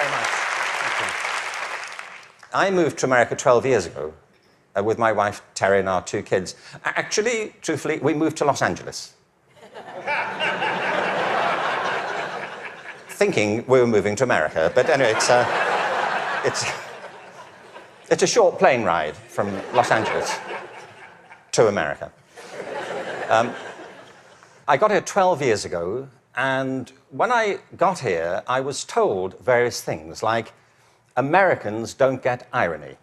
very much. Thank you. I moved to America 12 years ago with my wife, Terry, and our 2 kids. Actually, truthfully, we moved to Los Angeles. Thinking we were moving to America. But anyway, it's a short plane ride from Los Angeles to America. I got here 12 years ago, and when I got here, I was told various things, like, Americans don't get irony.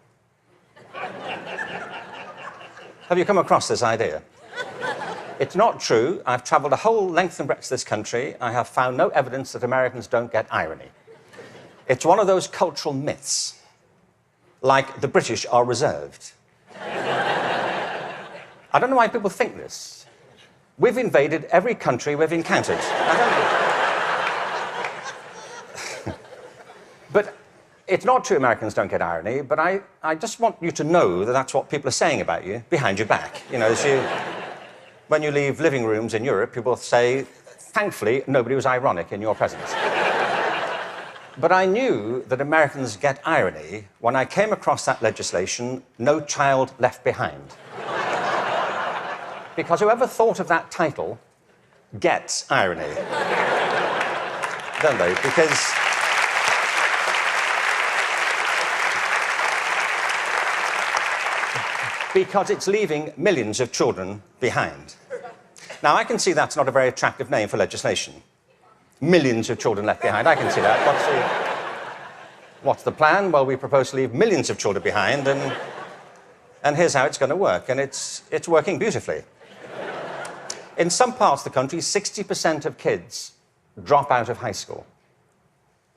Have you come across this idea? It's not true. I've traveled a whole length and breadth of this country. I have found no evidence that Americans don't get irony. It's one of those cultural myths, like the British are reserved. I don't know why people think this. We've invaded every country we've encountered. I don't know. But it's not true Americans don't get irony, but I just want you to know that that's what people are saying about you behind your back. You know, when you leave living rooms in Europe, people say, thankfully, nobody was ironic in your presence. But I knew that Americans get irony when I came across that legislation, No Child Left Behind. Because whoever thought of that title gets irony. Don't they? Because it's leaving millions of children behind. Now, I can see that's not a very attractive name for legislation. Millions of children left behind. I can see that. What's the plan? Well, we propose to leave millions of children behind, and here's how it's going to work. And it's working beautifully. In some parts of the country, 60% of kids drop out of high school.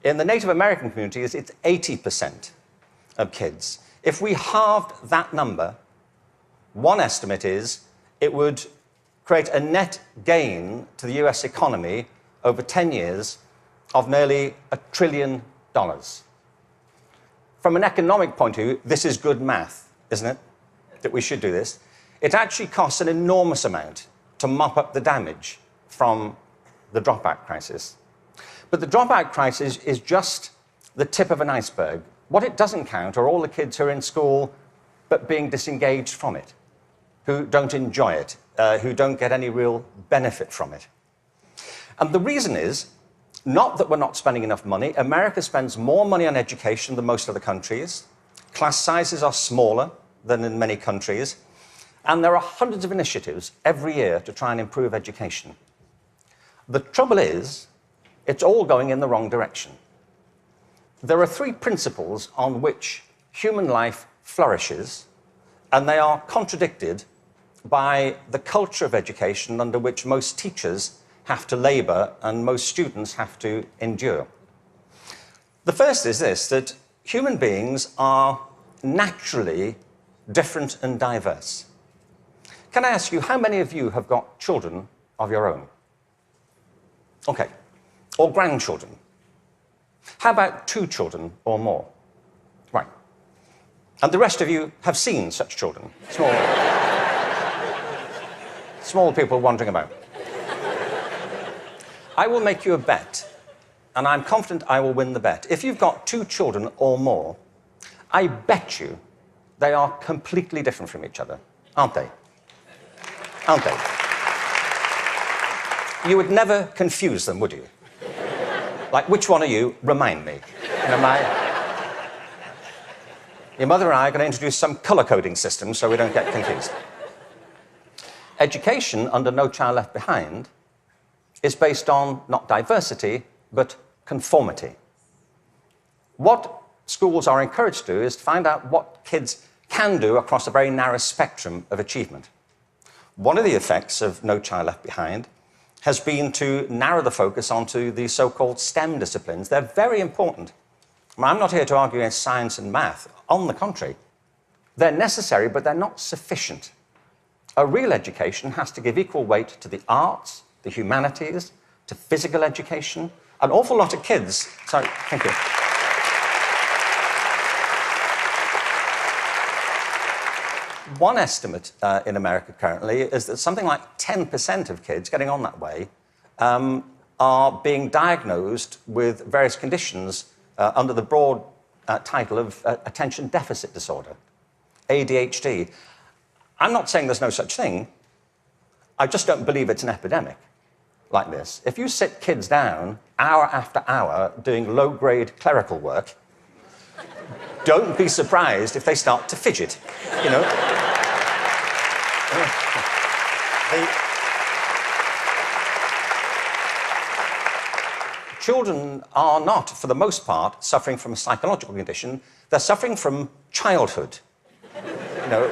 In the Native American communities, it's 80% of kids. If we halved that number, one estimate is it would create a net gain to the US economy over 10 years of nearly $1 trillion. From an economic point of view, this is good math, isn't it? That we should do this. It actually costs an enormous amount to mop up the damage from the dropout crisis. But the dropout crisis is just the tip of an iceberg. What it doesn't count are all the kids who are in school but being disengaged from it, who don't enjoy it, who don't get any real benefit from it. And the reason is not that we're not spending enough money. America spends more money on education than most other countries. Class sizes are smaller than in many countries. And there are hundreds of initiatives every year to try and improve education. The trouble is, it's all going in the wrong direction. There are 3 principles on which human life flourishes, and they are contradicted by the culture of education under which most teachers have to labour and most students have to endure. The first is this, that human beings are naturally different and diverse. Can I ask you, how many of you have got children of your own? OK. Or grandchildren? How about 2 children or more? Right. And the rest of you have seen such children? Small people wandering about. I will make you a bet, and I'm confident I will win the bet. If you've got 2 children or more, I bet you they are completely different from each other, aren't they? Aren't they? You would never confuse them, would you? Like, which one are you? Remind me. You know, your mother and I are going to introduce some colour-coding system so we don't get confused. Education under No Child Left Behind is based on not diversity, but conformity. What schools are encouraged to do is to find out what kids can do across a very narrow spectrum of achievement. One of the effects of No Child Left Behind has been to narrow the focus onto the so-called STEM disciplines. They're very important. I'm not here to argue against science and math. On the contrary, they're necessary, but they're not sufficient. A real education has to give equal weight to the arts, the humanities, to physical education. An awful lot of kids... Sorry, thank you. One estimate in America currently is that something like 10% of kids getting on that way are being diagnosed with various conditions under the broad title of attention deficit disorder, ADHD. I'm not saying there's no such thing. I just don't believe it's an epidemic like this. If you sit kids down hour after hour doing low-grade clerical work, don't be surprised if they start to fidget, you know. Children are not, for the most part, suffering from a psychological condition. They're suffering from childhood, you know,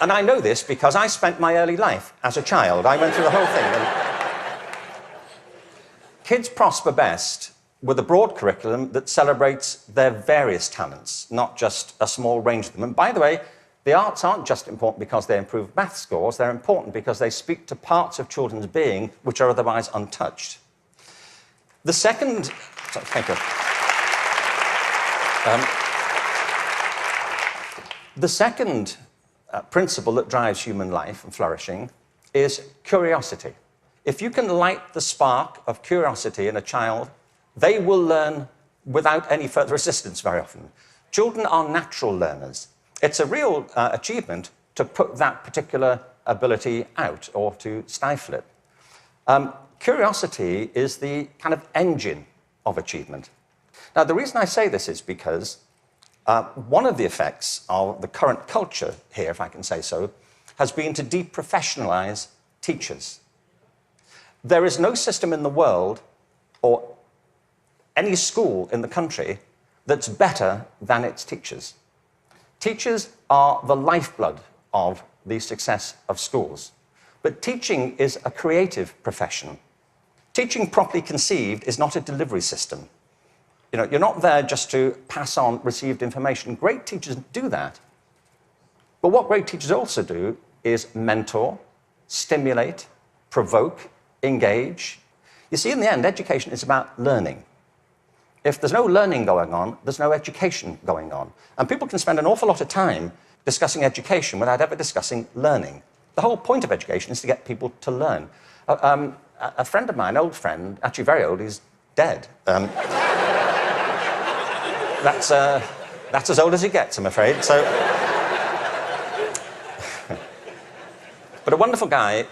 and I know this because I spent my early life as a child. I went through the whole thing. And kids prosper best with a broad curriculum that celebrates their various talents, not just a small range of them. And by the way, the arts aren't just important because they improve math scores, they're important because they speak to parts of children's being which are otherwise untouched. The second... Sorry, thank you. The second principle that drives human life and flourishing is curiosity. If you can light the spark of curiosity in a child, they will learn without any further assistance very often. Children are natural learners. It's a real achievement to put that particular ability out or to stifle it. Curiosity is the kind of engine of achievement. Now, the reason I say this is because one of the effects of the current culture here, if I can say so, has been to deprofessionalize teachers. There is no system in the world or any school in the country that's better than its teachers. Teachers are the lifeblood of the success of schools. But teaching is a creative profession. Teaching properly conceived is not a delivery system. You know, you're not there just to pass on received information. Great teachers do that. But what great teachers also do is mentor, stimulate, provoke, engage. You see, in the end, education is about learning. If there's no learning going on, there's no education going on. And people can spend an awful lot of time discussing education without ever discussing learning. The whole point of education is to get people to learn. A friend of mine, old friend, actually very old, he's dead. That's as old as he gets, I'm afraid. So, but a wonderful guy,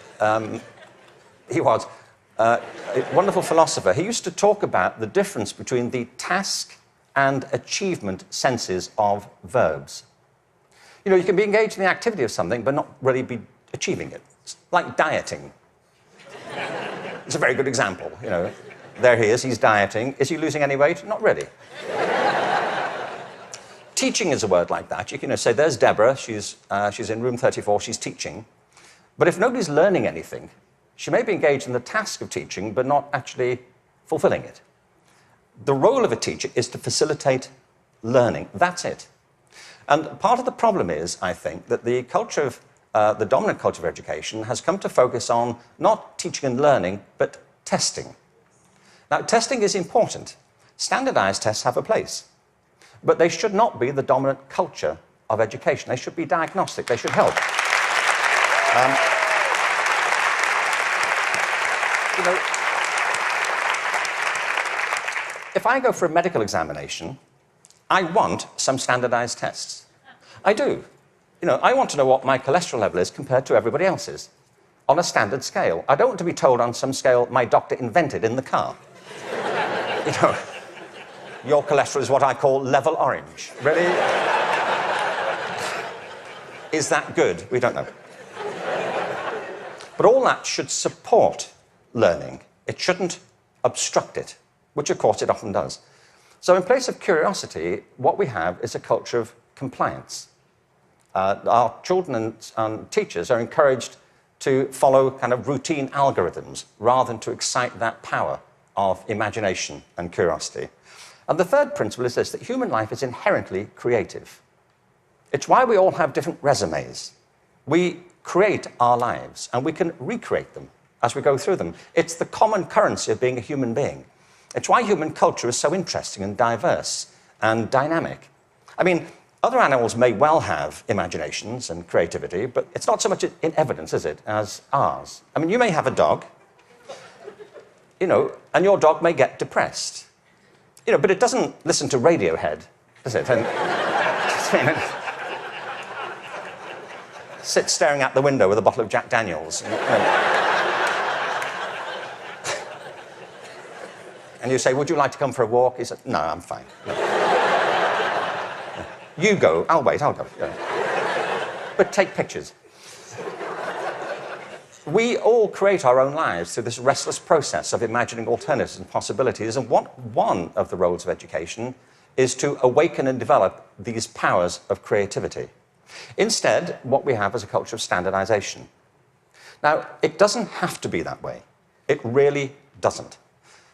he was. A wonderful philosopher. He used to talk about the difference between the task and achievement senses of verbs. You know, you can be engaged in the activity of something, but not really be achieving it. It's like dieting. It's a very good example, you know. There he is, he's dieting. Is he losing any weight? Not really. Teaching is a word like that. You can say, there's Deborah, she's in room 34, she's teaching. But if nobody's learning anything, she may be engaged in the task of teaching, but not actually fulfilling it. The role of a teacher is to facilitate learning. That's it. And part of the problem is, I think, that the culture of, the dominant culture of education has come to focus on not teaching and learning, but testing. Now, testing is important. Standardized tests have a place. But they should not be the dominant culture of education. They should be diagnostic. They should help. You know, if I go for a medical examination, I want some standardized tests. I do. You know, I want to know what my cholesterol level is compared to everybody else's on a standard scale. I don't want to be told on some scale my doctor invented in the car. You know, your cholesterol is what I call level orange. Really? Is that good? We don't know. But all that should support learning. It shouldn't obstruct it, which of course it often does. So in place of curiosity, what we have is a culture of compliance. Our children and teachers are encouraged to follow kind of routine algorithms rather than to excite that power of imagination and curiosity. And the third principle is this, that human life is inherently creative. It's why we all have different resumes. We create our lives, and we can recreate them as we go through them. It's the common currency of being a human being. It's why human culture is so interesting and diverse and dynamic. I mean, other animals may well have imaginations and creativity, but it's not so much in evidence, is it, as ours. I mean, you may have a dog. you know, and your dog may get depressed. You know, but it doesn't listen to Radiohead, does it? And, sit staring out the window with a bottle of Jack Daniels. And you say, would you like to come for a walk? He said, no, I'm fine. No. You go, I'll wait, I'll go. But take pictures. We all create our own lives through this restless process of imagining alternatives and possibilities, and one of the roles of education is to awaken and develop these powers of creativity. Instead, what we have is a culture of standardization. Now, it doesn't have to be that way. It really doesn't.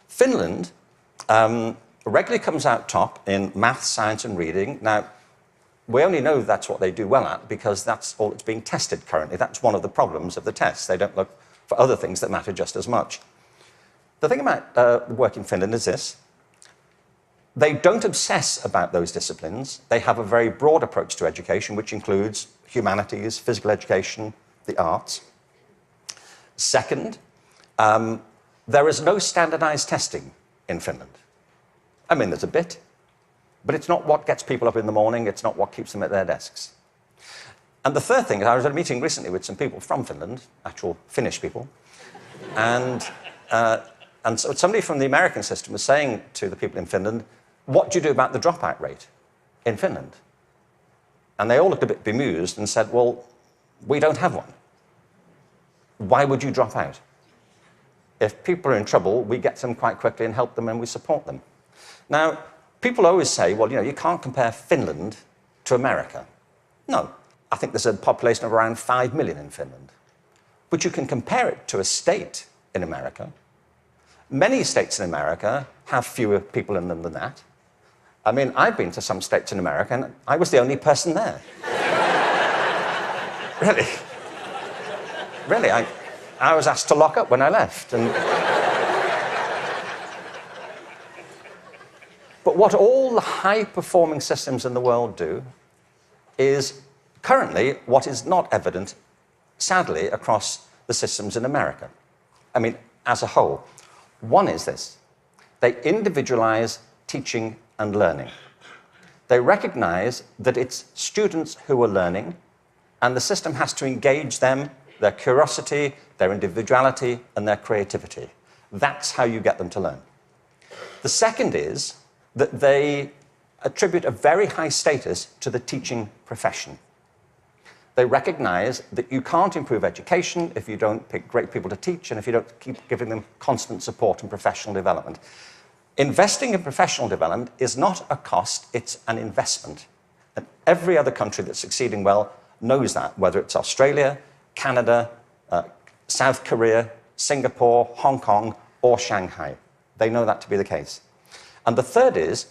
Finland regularly comes out top in maths, science, and reading. Now, we only know that's what they do well at because that's all that's being tested currently. That's one of the problems of the tests. They don't look for other things that matter just as much. The thing about the work in Finland is this. They don't obsess about those disciplines. They have a very broad approach to education, which includes humanities, physical education, the arts. Second, there is no standardized testing in Finland. I mean, there's a bit, but it's not what gets people up in the morning. It's not what keeps them at their desks. And the third thing is I was at a meeting recently with some people from Finland, actual Finnish people, and so somebody from the American system was saying to the people in Finland, what do you do about the dropout rate in Finland? And they all looked a bit bemused and said, well, we don't have one. Why would you drop out? If people are in trouble, we get them quite quickly and help them and we support them. Now, people always say, well, you know, you can't compare Finland to America. No, I think there's a population of around 5 million in Finland. But you can compare it to a state in America. Many states in America have fewer people in them than that. I mean, I've been to some states in America and I was the only person there. Really. Really, I was asked to lock up when I left. But what all the high-performing systems in the world do is currently what is not evident, sadly, across the systems in America. I mean, as a whole. One is this. They individualize teaching and learning. They recognize that it's students who are learning, and the system has to engage them, their curiosity, their individuality, and their creativity. That's how you get them to learn. The second is that they attribute a very high status to the teaching profession. They recognize that you can't improve education if you don't pick great people to teach and if you don't keep giving them constant support and professional development. Investing in professional development is not a cost, it's an investment. And every other country that's succeeding well knows that, whether it's Australia, Canada, South Korea, Singapore, Hong Kong, or Shanghai. They know that to be the case. And the third is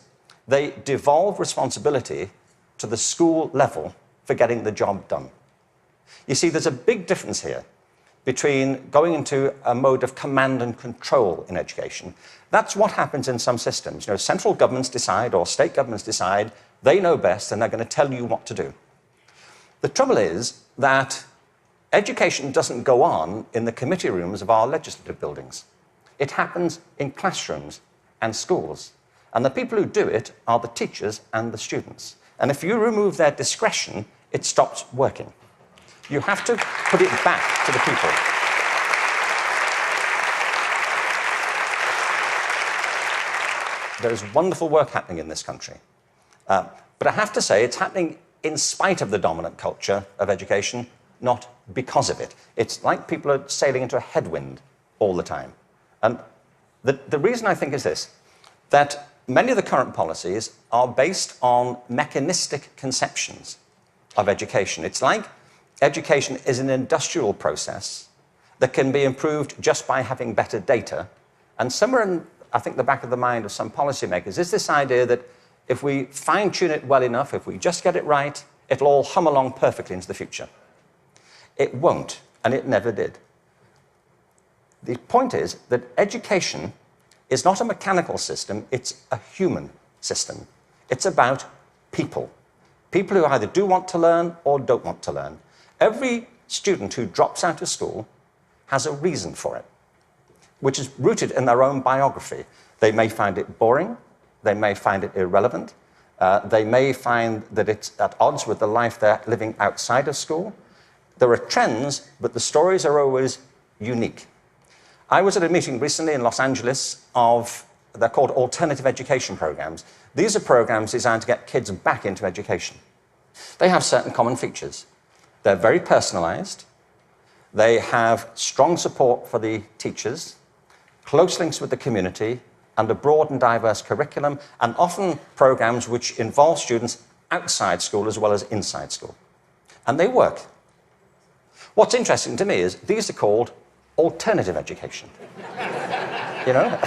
they devolve responsibility to the school level for getting the job done. You see, there's a big difference here between going into a mode of command and control in education. That's what happens in some systems. You know, central governments decide or state governments decide they know best and they're going to tell you what to do. The trouble is that education doesn't go on in the committee rooms of our legislative buildings. It happens in classrooms and schools. And the people who do it are the teachers and the students. And if you remove their discretion, it stops working. You have to put it back to the people. There is wonderful work happening in this country. But I have to say, it's happening in spite of the dominant culture of education, not because of it. It's like people are sailing into a headwind all the time. And the reason I think is this, that many of the current policies are based on mechanistic conceptions of education. It's like education is an industrial process that can be improved just by having better data. And somewhere in, I think, the back of the mind of some policymakers is this idea that if we fine-tune it well enough, if we just get it right, it'll all hum along perfectly into the future. It won't, and it never did. The point is that education is not a mechanical system, it's a human system. It's about people. People who either do want to learn or don't want to learn. Every student who drops out of school has a reason for it. which is rooted in their own biography. They may find it boring, they may find it irrelevant, they may find that it's at odds with the life they're living outside of school. There are trends, but the stories are always unique. I was at a meeting recently in Los Angeles they're called alternative education programs. These are programs designed to get kids back into education. They have certain common features. They're very personalized. They have strong support for the teachers, close links with the community, and a broad and diverse curriculum, and often programs which involve students outside school as well as inside school. And they work. What's interesting to me is these are called alternative education. You know?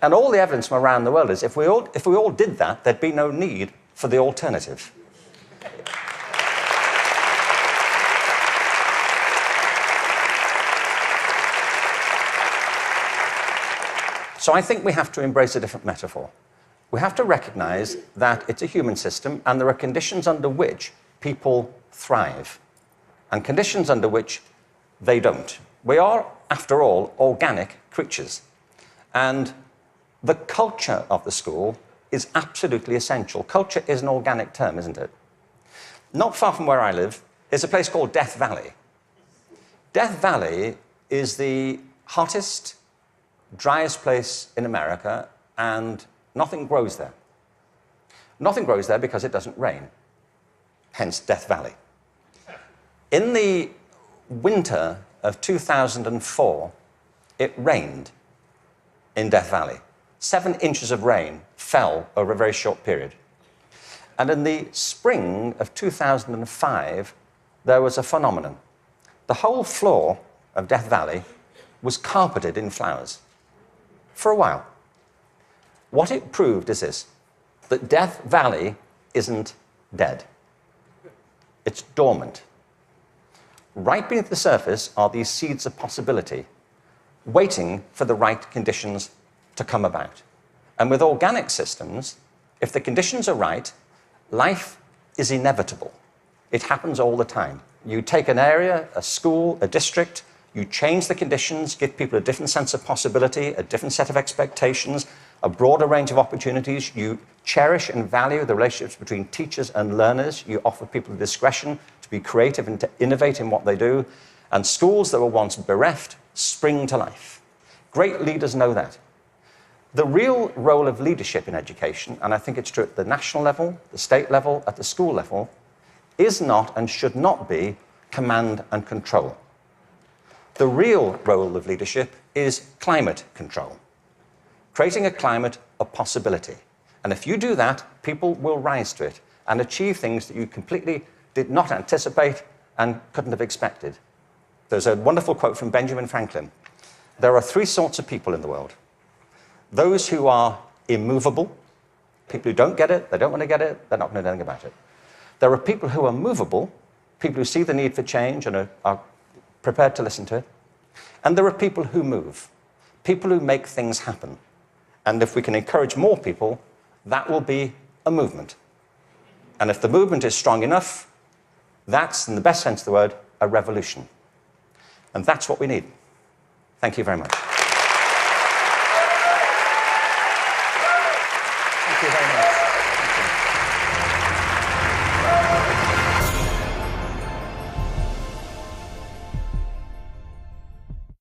And all the evidence from around the world is if we all did that, there'd be no need for the alternative. So I think we have to embrace a different metaphor. We have to recognize that it's a human system and there are conditions under which people thrive and conditions under which they don't. We are, after all, organic creatures. And the culture of the school is absolutely essential. Culture is an organic term, isn't it? Not far from where I live is a place called Death Valley. Death Valley is the hottest, driest place in America, and nothing grows there. Nothing grows there because it doesn't rain, hence Death Valley. In the winter of 2004, it rained in Death Valley. 7 inches of rain fell over a very short period. And in the spring of 2005, there was a phenomenon. The whole floor of Death Valley was carpeted in flowers for a while. What it proved is this, that Death Valley isn't dead. It's dormant. Right beneath the surface are these seeds of possibility, waiting for the right conditions to come about. And with organic systems, if the conditions are right, life is inevitable. It happens all the time. You take an area, a school, a district, you change the conditions, give people a different sense of possibility, a different set of expectations, a broader range of opportunities. You cherish and value the relationships between teachers and learners. You offer people discretion to be creative and to innovate in what they do. And schools that were once bereft spring to life. Great leaders know that. The real role of leadership in education, and I think it's true at the national level, the state level, at the school level, is not and should not be command and control. The real role of leadership is climate control, creating a climate of possibility. And if you do that, people will rise to it and achieve things that you completely did not anticipate and couldn't have expected. There's a wonderful quote from Benjamin Franklin. There are 3 sorts of people in the world. Those who are immovable, people who don't get it, they don't want to get it, they're not going to do anything about it. There are people who are movable, people who see the need for change and are prepared to listen to it. And there are people who move, people who make things happen. And if we can encourage more people, that will be a movement. And if the movement is strong enough, that's, in the best sense of the word, a revolution. And that's what we need. Thank you very much. Thank you very much.